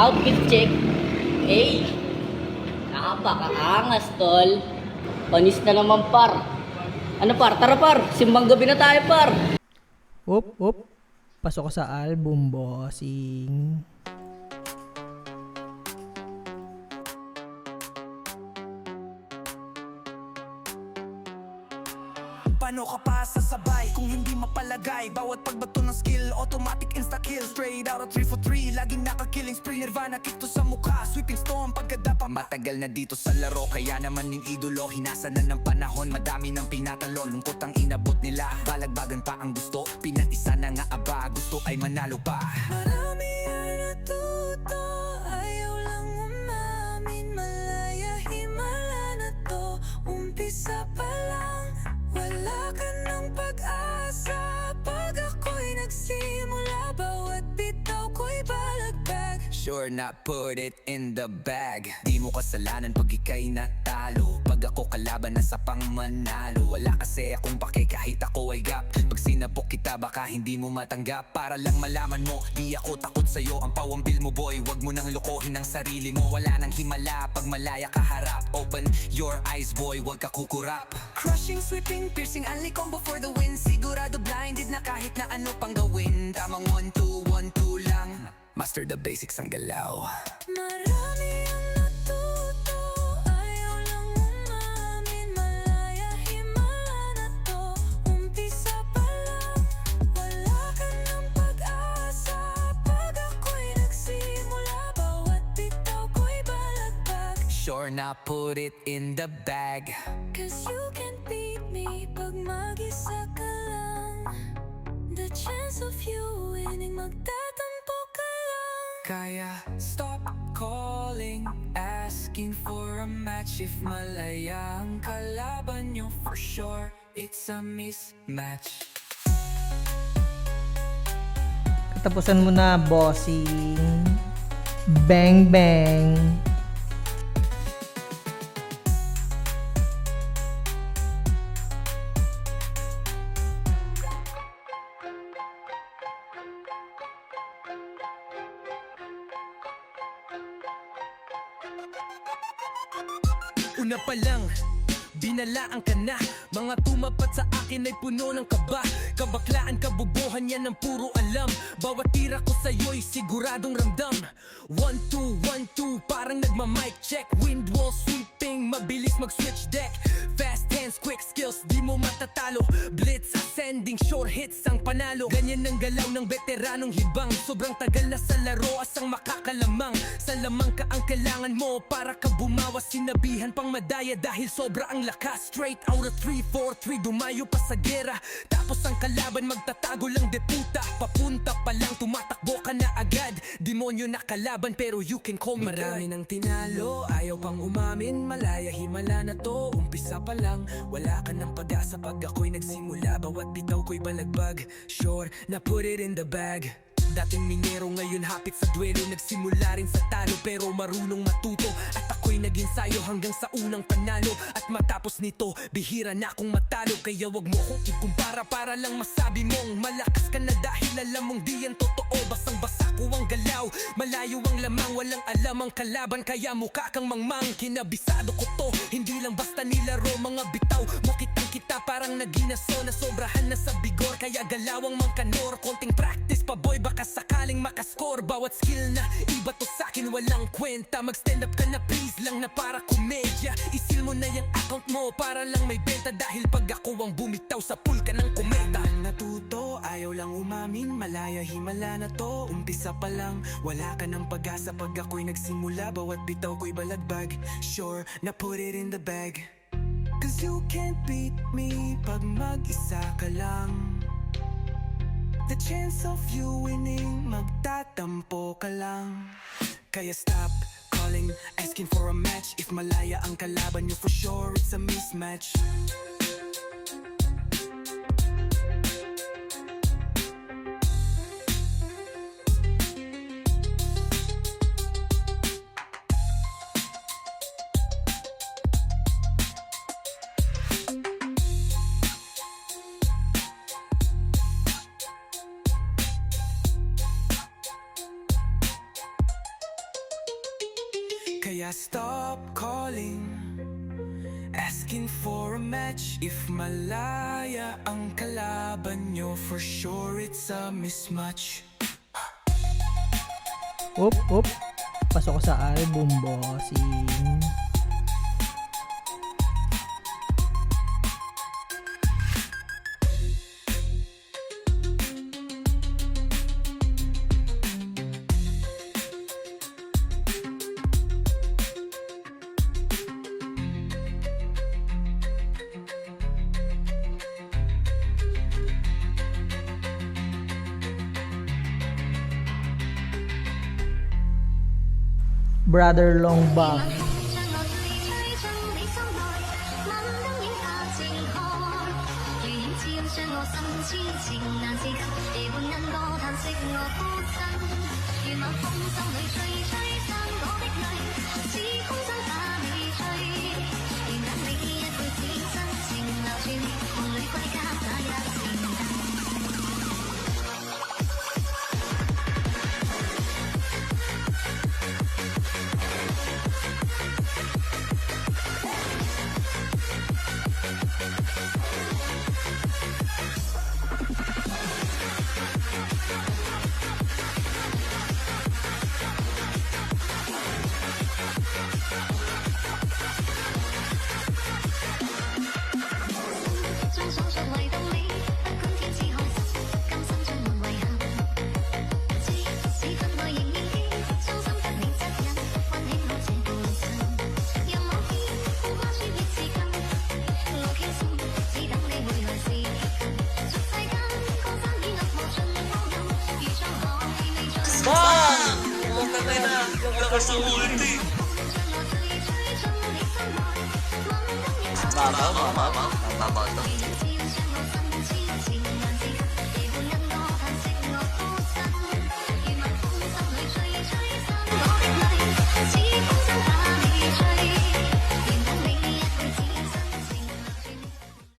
Outfit check. Hey, napakaangas tol. Panis na naman par. Ano par? Tara par, simbang gabi na tayo par. Op. Pasok ko sa album, bossing. Paano ka pa sasabay kung hindi mapalagay? Bawat pagbato ng skill, automatic insta-kill. Straight out of 3 for 3, laging nakakilling spree. Nirvana, kick to sa mukha, sweeping storm pagkadapa. Matagal na dito sa laro, kaya naman yung idolo. Hinasa na ng panahon, madami ng pinatalon. Lungkot ang inabot nila, balagbagan pa ang gusto. Pinatisa na nga aba, gusto ay manalo pa. Marami ang natuto, ayaw lang umamin. Malaya, himala na to, umpisa pa lang. Wala ka ng pag-asa, pag ako'y nagsimula. Bawat bitaw ko'y balagbag. Sure na put it in the bag. Di mo kasalanan pag ika'y natalo. Pag ako kalaban nasa pang manalo. Wala kasi akong pake kahit ako ay gap. Pag sinapok kita baka hindi mo matanggap. Para lang malaman mo, di ako takot sa'yo. Ang pawambil mo boy, wag mo nang lokohin ang sarili mo. Wala nang himala pag malaya ka harap. Open your eyes boy, wag ka kukurap. Crushing, sweeping, piercing, only combo for the win. Sigurado blinded na kahit na ano pang gawin. Tamang 1-2, 1-2 lang. Master the basics ang galaw. Marami ang natuto, ayaw lang umamin. Malaya, himala na to, umpisa pa lang. Wala ka ng pag-asa, pag ako'y nagsimula. Bawat bitaw ko'y balagbag. Sure na put it in the bag. Cause you can't beat me pag mag-isa ka lang. The chance of you winning, magtatampo ka lang. Kaya stop calling, asking for a match. If malaya ang kalaban nyo, for sure it's a mismatch. Katapusan mo na, bossing. Bang, bang. Una pa lang, binalaan ka na. Mga tumapat sa akin ay puno ng kaba. Kabaklaan, kabubuhan yan ng puro alam. Bawat tira ko sa'yo'y siguradong ramdam. 1-2, 1-2, parang nagma-mic check. Wind wall sweeping, mabilis mag-switch deck. Fast hands, quick skills, di mo matatalo. Blitz ascending, sure hits ang panalo. Ganyan ang galaw ng veteranong hibang. Sobrang tagal na sa laro, asang makakalamang. Sa lamang ka ang kailangan mo para ka bumawas. Sinabihan pang madaya dahil sobra ang lakas. Straight out of 3-4-3, dumayo pa sa gera. Tapos ang kalaban magtatago lang de puta. Papunta pa lang, tumatakbo ka na agad. Demonyo na kalaban pero you can call me Marami nang tinalo, ayaw pang umamin. Malaya, himala na to, umpisa pa lang. Wala ka ng pag-asa pag ako'y nagsimula. Bawat bitaw ko'y balagbag. Sure, na put it in the bag. Dating minero, ngayon hapit sa duelo. Nagsimula rin sa talo pero marunong matuto. At ako'y naging sayo hanggang sa unang panalo. At matapos nito, bihira na akong matalo. Kaya wag mo akong ikumpara para lang masabi mong malakas ka na dahil alam mong di yan totoo. Basang basa ko ang galaw, malayo ang lamang. Walang alam ang kalaban kaya mukha kang mangmang. Kinabisado ko to, hindi lang basta nilaro. Mga bitaw mo kitang kita parang naginaso. Na sobrahan na sa bigor kaya galawang mangkanor. Konting practice pa boy, baka sakaling makascore. Bawat skill na iba to sa'kin walang kwenta. Mag-stand up ka na please lang na para komedya. Isil mo na yung account mo para lang may benta. Dahil pag ako ang bumitaw sa pool ka ng kometa. Natuto, ayaw lang umamin. Malaya, himala na to, umpisa pa lang. Wala ka ng pag-asa pag ako'y nagsimula. Bawat bitaw ko'y balagbag. Sure, na put it in the bag. Cause you can't beat me pag mag-isa ka lang. The chance of you winning, magtatampo ka lang. Kaya stop calling, asking for a match. If malaya ang kalaban nyo, for sure it's a mismatch. Kaya stop calling, asking for a match. If malaya ang kalaban nyo, for sure it's a mismatch. Op, op. Pasok ko sa album, bossing. Brother Long Bang. 將我追追進你心內，晚燈影下靜看，如影照將我心痴情難自禁，夜半因歌嘆息我孤身，如晚風心裏吹吹散我的淚，似風箏把你吹，願等你一輩子真情流轉，夢裏歸家那一程。 將所述為道理，不管天賜海深，今生盡沒遺憾。即使分開仍然記，衷心得你惻隱，溫馨好這半生。任某天風花雪月至今，我傾心，只等你回來時近。俗世間江山險惡無盡光陰，如滄海未盡。Bang! Puta na na! Lakas ng ulti! 將我追追進你心內，晚燈影下 Mabaw to. 如影照